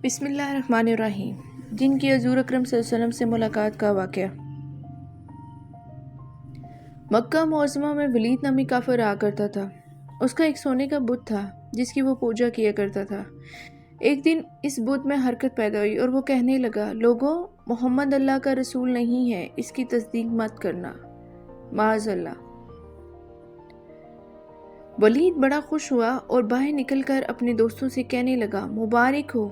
بسم اللہ الرحمن الرحیم۔ جن کی حضور اکرم صلی اللہ علیہ وسلم سے ملاقات کا واقعہ۔ مکہ معظمہ میں ولید نامی کافر رہا کرتا تھا۔ اس کا ایک سونے کا بت تھا جس کی وہ پوجا کیا کرتا تھا۔ ایک دن اس بت میں حرکت پیدا ہوئی اور وہ کہنے لگا، لوگوں، محمد اللہ کا رسول نہیں ہے، اس کی تصدیق مت کرنا، معاذ اللہ۔ ولید بڑا خوش ہوا اور باہر نکل کر اپنے دوستوں سے کہنے لگا، مبارک ہو،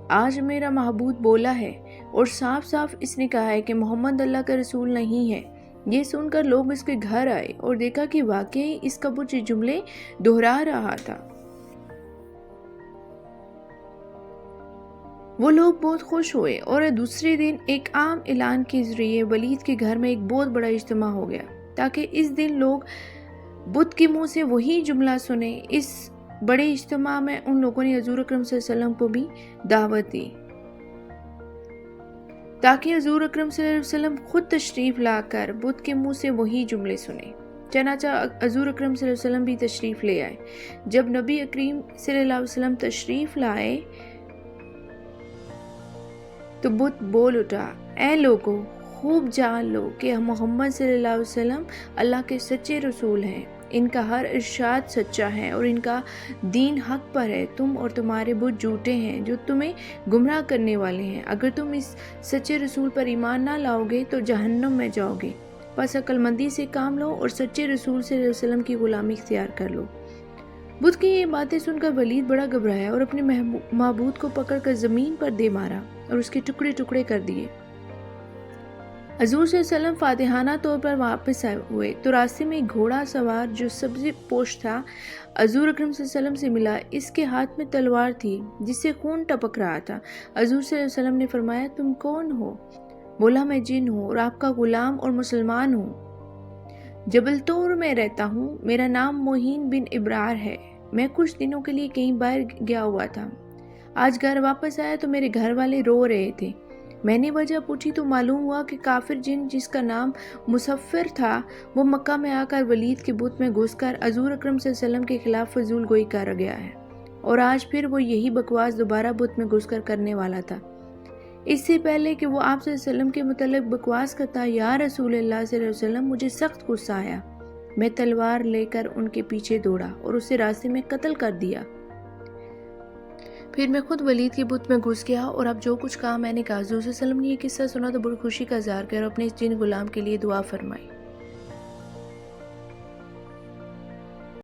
آج میرا معبود بولا ہے اور صاف صاف اس نے کہا ہے کہ محمد اللہ کا رسول نہیں ہے۔ یہ سن کر لوگ اس کے گھر آئے اور دیکھا کہ واقعی اس کا بت یہ جملے دہرا رہا تھا۔ وہ لوگ بہت خوش ہوئے اور دوسرے دن ایک عام اعلان کے ذریعے ولید کے گھر میں ایک بہت بڑا اجتماع ہو گیا تاکہ اس دن لوگ بت کے منہ سے وہی جملہ سنیں۔ اس بڑے اجتماع میں ان لوگوں نے حضور اکرم صلی اللہ علیہ وسلم کو بھی دعوت دی تاکہ حضور اکرم صلی اللہ علیہ وسلم خود تشریف لا کر بت کے منہ سے وہی جملے سنیں۔ چنانچہ حضور اکرم صلی اللہ علیہ وسلم بھی تشریف لے آئے۔ جب نبی کریم صلی اللہ علیہ وسلم تشریف لائے تو بت بول اٹھا، اے لوگو، خوب جان لو کہ محمد صلی اللہ علیہ وسلم اللہ کے سچے رسول ہیں، ان کا ہر ارشاد سچا ہے اور ان کا دین حق پر ہے۔ تم اور تمہارے بت جھوٹے ہیں جو تمہیں گمراہ کرنے والے ہیں۔ اگر تم اس سچے رسول پر ایمان نہ لاؤ گے تو جہنم میں جاؤ گے، پس عقل مندی سے کام لو اور سچے رسول صلی اللہ علیہ وسلم کی غلامی اختیار کر لو۔ بت کی یہ باتیں سن کر ولید بڑا گھبرایا اور اپنے معبود کو پکڑ کر زمین پر دے مارا اور اس کے ٹکڑے ٹکڑے کر دیے۔ حضور صلی اللہ علیہ وسلم فاتحانہ طور پر واپس ہوئے تو راستے میں ایک گھوڑا سوار جو سبز پوش تھا حضور اکرم صلی اللہ علیہ وسلم سے ملا۔ اس کے ہاتھ میں تلوار تھی جس سے خون ٹپک رہا تھا۔ حضور صلی اللہ علیہ وسلم نے فرمایا، تم کون ہو؟ بولا، میں جن ہوں اور آپ کا غلام اور مسلمان ہوں، جبل طور میں رہتا ہوں، میرا نام موہین بن ابرار ہے۔ میں کچھ دنوں کے لیے کہیں باہر گیا ہوا تھا، آج گھر واپس آیا تو میرے گھر والے رو رہے تھے۔ میں نے وجہ پوچھی تو معلوم ہوا کہ کافر جن جس کا نام مصفر تھا وہ مکہ میں آ کر ولید کے بت میں گھس کر حضور اکرم صلی اللہ علیہ وسلم کے خلاف فضول گوئی کر گیا ہے اور آج پھر وہ یہی بکواس دوبارہ بت میں گھس کر کرنے والا تھا۔ اس سے پہلے کہ وہ آپ صلی اللہ علیہ وسلم کے متعلق بکواس کرتا، یا رسول اللہ صلی اللہ علیہ وسلم، مجھے سخت غصہ آیا۔ میں تلوار لے کر ان کے پیچھے دوڑا اور اسے راستے میں قتل کر دیا۔ پھر میں خود ولید کے بت میں گھس گیا اور اب جو کچھ کہا میں نے کہا۔ حضور صلی اللہ علیہ وسلم نے یہ قصہ سنا تو بڑی خوشی کا اظہار کیا اور اپنے اس جن غلام کے لیے دعا فرمائی۔